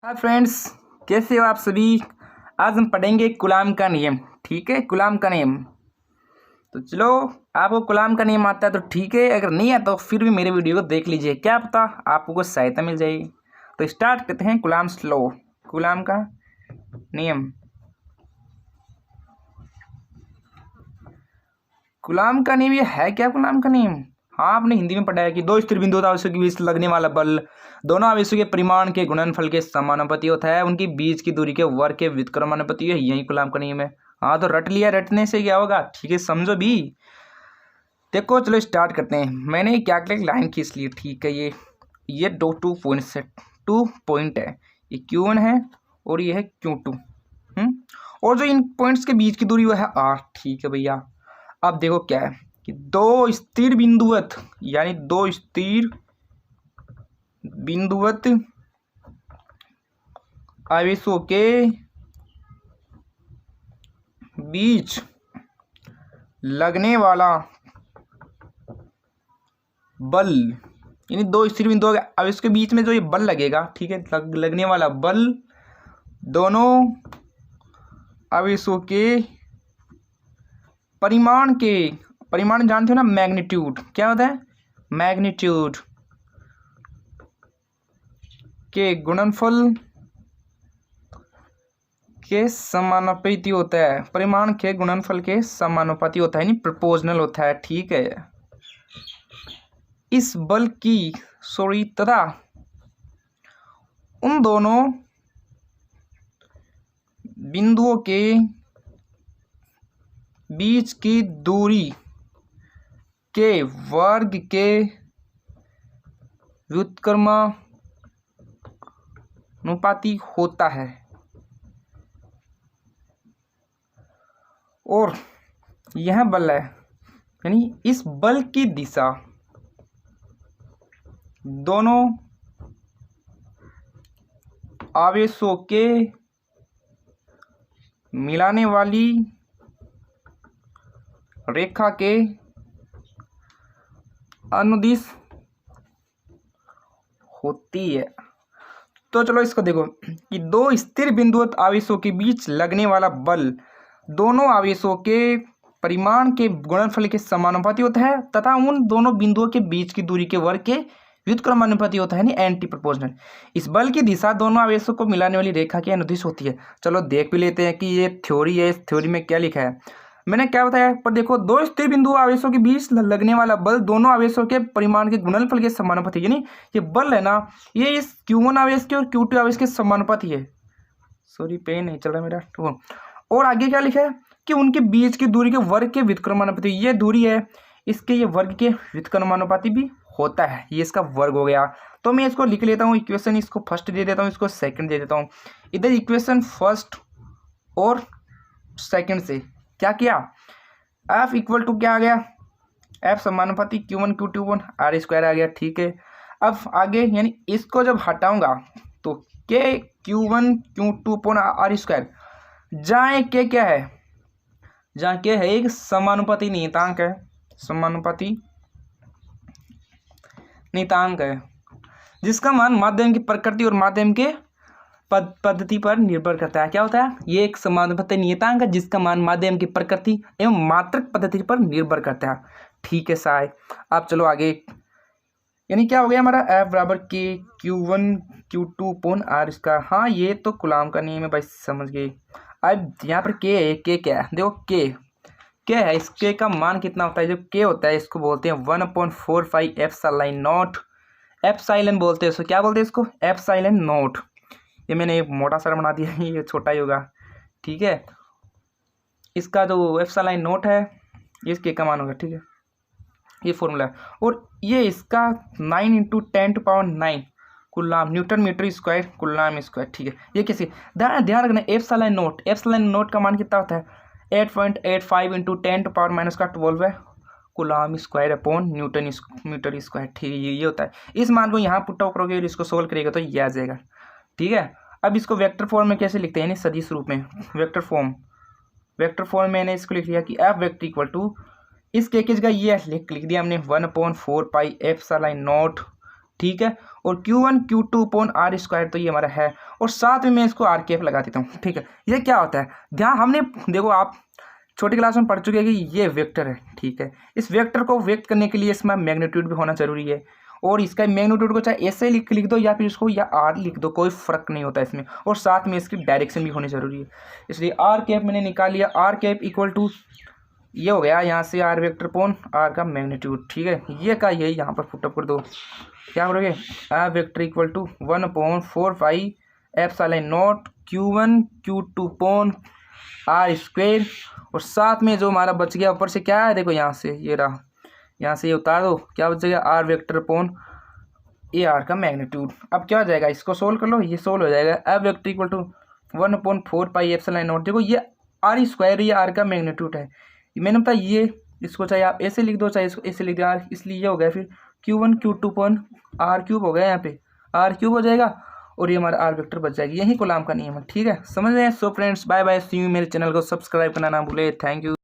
Hi friends, कैसे हो आप सभी। आज हम पढ़ेंगे गुलाम का नियम। ठीक है, गुलाम का नियम। तो चलो, आपको गुलाम का नियम आता है तो ठीक है, अगर नहीं आता तो फिर भी मेरे वीडियो को देख लीजिए, क्या पता आपको कुछ सहायता मिल जाएगी। तो स्टार्ट करते हैं गुलाम स्लो, गुलाम का नियम। गुलाम का नियम ये है क्या? गुलाम का नियम, हाँ, आपने हिंदी में पढ़ा है कि दो स्थिर बिंदु आवेशों के बीच लगने वाला बल दोनों आवेशों के परिमाण के गुणनफल के समानुपाती होता है, उनकी बीच की दूरी के वर्ग के व्युत्क्रमानुपाती है। यही गुलाम का नियम है। हाँ, तो रट लिया, रटने से क्या होगा, ठीक है, समझो भी। देखो, चलो स्टार्ट करते हैं। मैंने क्या क्या लाइन खींच ली, ठीक है। ये दो 2 पॉइंट्स है, 2 पॉइंट है। ये Q1 है और ये है Q2। और जो इन पॉइंट्स के बीच की दूरी वो है R। ठीक है भैया। अब देखो क्या है कि दो स्थिर बिंदुवत, यानी दो स्थिर बिंदुवत आवेशों के बीच लगने वाला बल, यानी दो स्थिर बिंदुओं के आवेश के बीच में जो ये बल लगेगा, ठीक है, लगने वाला बल दोनों आवेशों के परिमाण जानते हो ना, मैग्नीट्यूड। क्या होता है? मैग्नीट्यूड के गुणनफल के समानुपाती होता है। परिमाण के गुणनफल के समानुपाती होता है, यानी प्रोपोर्शनल होता है। ठीक है। इस बल की तथा उन दोनों बिंदुओं के बीच की दूरी के वर्ग के व्युत्क्रमानुपाती होता है। और यह बल है, यानी इस बल की दिशा दोनों आवेशों के मिलाने वाली रेखा के अनुदिश होती है। तो चलो इसको देखो कि दो स्थिर बिंदुवत आवेशों के बीच लगने वाला बल दोनों आवेशों के परिमाण के गुणनफल के समानुपाती होता है तथा उन दोनों बिंदुओं के बीच की दूरी के वर्ग के व्युत्क्रमानुपाती होता है, यानी एंटी प्रोपोर्शनल। इस बल की दिशा दोनों आवेशों को मिलाने वाली रेखा के अनुदिश होती है। चलो देख भी लेते हैं कि ये थ्योरी है, इस थ्योरी में क्या लिखा है। मैंने क्या बताया, पर देखो, दो स्थिर बिंदु आवेशों के बीच लगने वाला बल दोनों आवेशों के परिमाण के गुणनफल के समानुपाती, यानी ये बल है ना, ये इस Q1 आवेश के और Q2 आवेश के समानुपाती है। सॉरी, पेन नहीं चल रहा मेरा तो। और आगे क्या लिखा है कि उनके बीच की दूरी के वर्ग के व्युत्क्रमानुपाती, ये दूरी है, इसके ये वर्ग के व्युत्क्रमानुपाती भी होता है। ये इसका वर्ग हो गया। तो मैं इसको लिख लेता हूँ इक्वेशन, इसको फर्स्ट दे देता हूँ, इसको सेकंड दे देता हूँ। इधर इक्वेशन फर्स्ट और सेकंड से क्या किया, F इक्वल टू क्या आ गया, F समानुपाती Q1 Q2 R स्क्वायर आ गया। ठीक है। अब आगे, यानी इसको जब हटाऊंगा तो K Q1 Q2 R square, जहाँ K क्या है, जहाँ K है एक समानुपाती नियतांक है, समानुपाती नियतांक है, जिसका मान माध्यम की प्रकृति और माध्यम के पद्धति पर निर्भर करता है। क्या होता है? ये एक समानुपाती नियतांक है जिसका मान माध्यम की प्रकृति एवं मात्रक पद्धति पर निर्भर करता है। ठीक है साय। अब चलो आगे, यानी क्या हो गया हमारा, F बराबर K Q1 Q2 R square. हाँ, ये तो गुलाम का नियम है भाई, समझ गए। अब यहाँ पर K है, K क्या है, देखो K है, इस K का मान कितना होता है, जो K होता है इसको बोलते हैं 1/4 एप्सिलॉन नॉट। एप्सिलॉन बोलते हैं इसको, क्या बोलते हैं इसको, एप्सिलॉन नॉट। ये मैंने एक मोटा सा बना दिया, ये छोटा ही होगा। ठीक है। इसका जो एप्सिलॉन नॉट है, ये इसके का मान होगा। ठीक है, ये फॉर्मूला है। और ये इसका 9 × 10⁹ coulomb newton metre square coulomb square. ठीक है। ये कैसे, ध्यान रखना, एप्सिलॉन नॉट का मान कितना होता है, 8.85 × 10⁻12 है coulomb square upon newton metre square. ठीक है, ये होता है। इस मान को यहाँ पुट आउट करोगे और इसको सोल्व करेगा तो ये आ जाएगा। ठीक है। अब इसको वेक्टर फॉर्म में कैसे लिखते हैं, यानी सदिश रूप में, वेक्टर फॉर्म में मैंने इसको लिख लिया कि F वेक्टर इक्वल टू, इस के की जगह ये लिख दिया हमने 1/4 एप्सिलॉन नॉट ठीक है। और Q1 Q2 upon are square तो ये हमारा है, और साथ में मैं इसको आर कैप लगा देता हूँ, ठीक है। ये क्या होता है, ध्यान, हमने देखो आप छोटी क्लास में पढ़ चुके हैं कि ये वेक्टर है, ठीक है। इस वेक्टर को व्यक्त करने के लिए इसमें मैग्नीट्यूड भी होना जरूरी है, और इसका मैग्नीट्यूड को चाहे ऐसे लिख दो या फिर इसको या आर लिख दो, कोई फर्क नहीं होता इसमें, और साथ में इसकी डायरेक्शन भी होनी जरूरी है। इसलिए आर कैप मैंने निकाल लिया, आर कैप इक्वल टू ये हो गया यहाँ से आर वेक्टर अपॉन आर का मैग्नीट्यूड, ठीक है। ये का यही यहाँ पर पुटअप कर दो, क्या करोगे, R vector equal to 1/4 epsilon naught Q1 Q2 upon R square, और साथ में जो हमारा बच गया ऊपर से क्या है, देखो यहाँ से ये रहा, यहाँ से ये उतार दो, क्या बचेगा, R vector upon a R का मैग्नीट्यूड। अब क्या हो जाएगा, इसको सोल्व कर लो, ये सोल्व हो जाएगा, F vector equal to 1/4 epsilon naught. देखो ये आर स्क्वायर, ये आर का मैग्नीट्यूड है, मैंने बताया ये, इसको चाहे आप ऐसे लिख दो चाहे इसको ऐसे लिख दो आर, इसलिए ये हो गया फिर Q1 Q2 upon are cube हो गया, यहाँ पे आर क्यूब हो जाएगा, और ये हमारा आर वेक्टर बच जाएगी। यही कूलाम का नियम है, ठीक है, समझ रहे हैं। So friends, bye bye, see you. मेरे चैनल को सब्सक्राइब करना ना भूले। Thank you.